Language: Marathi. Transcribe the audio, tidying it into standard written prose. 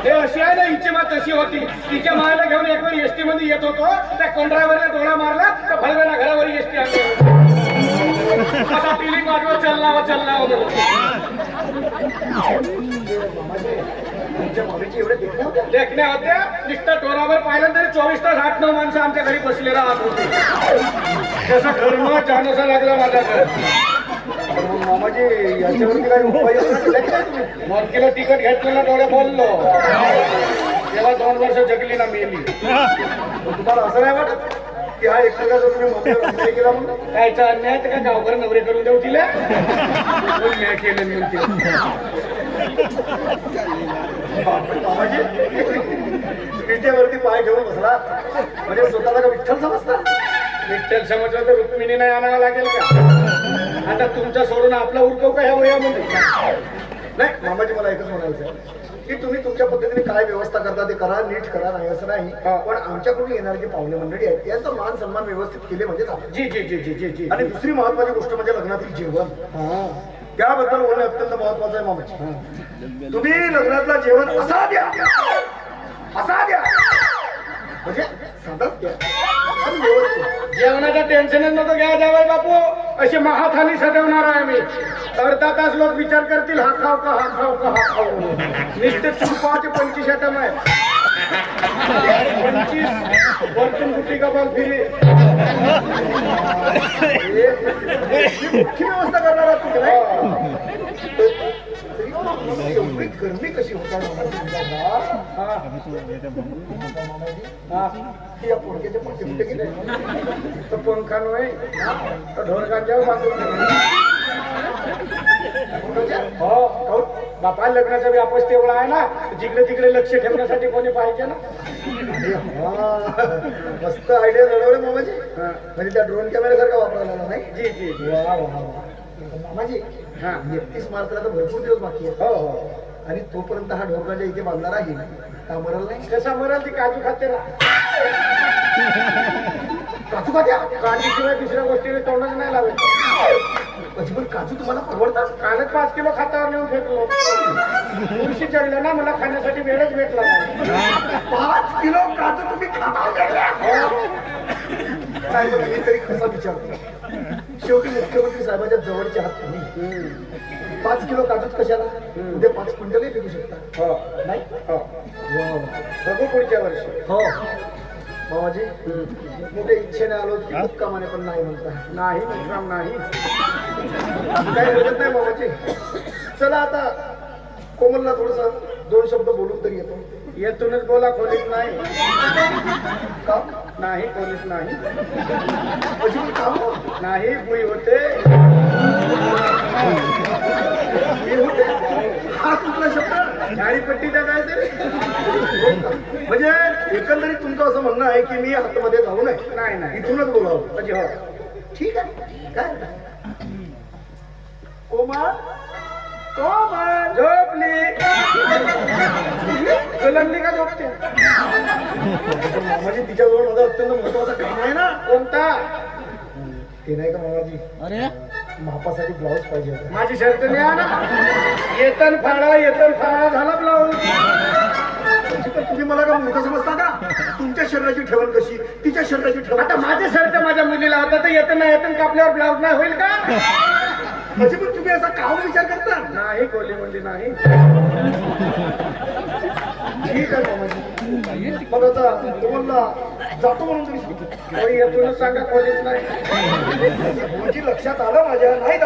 हे अशी आहे ना, हिची मात तशी होती. तिच्या मायाला घेऊन एक वेळ एसटी मध्ये येत होतो, त्या कंड्रायव्हरला डोळा मारला तर फलवेला घरावर एसटी आणली. असा फिलिंग वाटवत चलना देखण्या होत्या. नुसतं टोरावर पाहिलं तरी 24 तास 8-9 माणसं आमच्या घरी बसले राहत होते. त्याचा धर्म जानसा लागला माझा घर. मामाजी याच्यावरती काही उपाय किलो तिकट घेतलं ना डोळे बोललो तेव्हा 2 वर्ष जगली ना मेली. तुम्हाला असं नाही वाटत की हा एकमेकाचा तुम्ही अन्याय केला म्हणून? कायचा अन्याय तर का गावभर नवरे करून देऊ तिला अन्याय केले म्हणते. मामाजी विटेवरती पाय घेऊन बसला म्हणजे स्वतःला का विठ्ठल समजता? विठ्ठल समजलं तर रुक्मिणी नाही आणावं लागेल का? आता तुमचा सोडून आपला उरकव का ह्या वयामध्ये? नाही मामाजी, मला एकच म्हणायचं आहे की तुम्ही तुमच्या पद्धतीने काय व्यवस्था करता ते करा, नीट करा, नाही असं नाही. पण आमच्याकडून येणारे जे पाहुणे मंडळी आहेत यांचा मान सन्मान व्यवस्थित केले म्हणजे झालं. जी जी जी जी जी जी. आणि दुसरी महत्वाची गोष्ट म्हणजे लग्नातील जेवण. त्याबद्दल बोलणे अत्यंत महत्वाचं आहे मामाजी. तुम्ही लग्नातला जेवण असा द्या म्हणजे साधाच द्या आणि व्यवस्थित. जेवणाचं टेन्शनच नको घ्या जावई बापू. अशी महाथाली सजवणार आहे मी. अर्धा तास लोक विचार करतील हा खाऊ का हा खाऊ का हा खाऊ. नुसते तुपाचे 25 आयटम आहे. 25 वरतून कुठली कपाल फिरी. मोठी व्यवस्था करणार आहात तुम्ही नाही? एवढी गर्मी कशी होता या पोरक्याचे पंखे कुठे गेले? तो पंखा नव्हे ढोलकांच्या बांधून हो. बापा लग्नाचा व्यापच तेवढा आहे ना, जिकडे तिकडे लक्ष ठेवण्यासाठी कोणी पाहिजे ना. मस्त आयडिया लढवले मामाजी. म्हणजे त्या ड्रोन कॅमेऱ्यासारखा वापरायला नाही? जी जी जी. वा वा मामाजी, 31 मार्चला तर भरपूर दिवस बाकी आहे. हो हो. आणि तोपर्यंत हा ढोरकाच्या इथे बांधला राहील का मरल नाही? कसा मरल ती काजू खाते ना. काजू का द्या? काजूशिवाय दुसऱ्या गोष्टीने तोंडच नाही लावत. म्हणजे पण काजू तुम्हाला परवडतात? कालच 5 किलो खातावर नेऊन फेकलो. दिवशी चढलं ना, मला खाण्यासाठी वेळच भेटला नाही. 5 किलो काजू तुम्ही साहेब, मी तरी कसा विचारतो? शेवटी मुख्यमंत्री साहेबांच्या जवळचे आहात तुम्ही. 5 किलो काजूच कशाला? उद्या 5 क्विंटलही विकू शकता. हो नाही? हो. बघू पुढच्या वर्षी. हो मामाजी, मोठ्या इच्छेने आलो की मुक्कामाने पण नाही म्हणता. नाही मुक्काम नाही. काही हरकत नाही मामाजी. चला आता कोमलला थोडस 2 शब्द बोलून तरी येतो. येथूनच बोला, खोलीत नाही. का नाही खोलीत नाही. म्हणजे काम नाही बुई होते. हा कुठला शब्द? झाडीपट्टीचा काय तरी. म्हणजे एकंदरीत तुमचं असं म्हणणं आहे की मी आतमध्ये जाऊ नये, नाही नाही. इथूनच बोलावं. म्हणजे हो. ठीक आहे. काय कोमल झोपली. दुलंदी का झोपते? मामाजी, तिच्याजवळ माझं अत्यंत महत्वाचं काम आहे ना. कोणता? ते नाही का मामाजी, अरे मापासाठी ब्लाऊज पाहिजे होता. माझी शर्ट नाही आहे ना. येतन फाळा झाला ब्लाऊज. पण तुम्ही मला का मूर्ख समजता का? तुमच्या शरीराची ठेवण कशी, तिच्या शरीराची ठेवण? आता माझे शर्ट माझ्या मुलीला होता तर येतन कापल्यावर ब्लाऊज नाही होईल का? म्हणजे पण तुम्ही असा का विचार करता? नाही कोली म्हणजे नाही. ठीक आहे मामाजी. मग आता तुम्हाला जातो म्हणून तरी कोणी येतूनच सांगा खोलीत नाही. लक्षात आलं माझ्या. नाही दादा.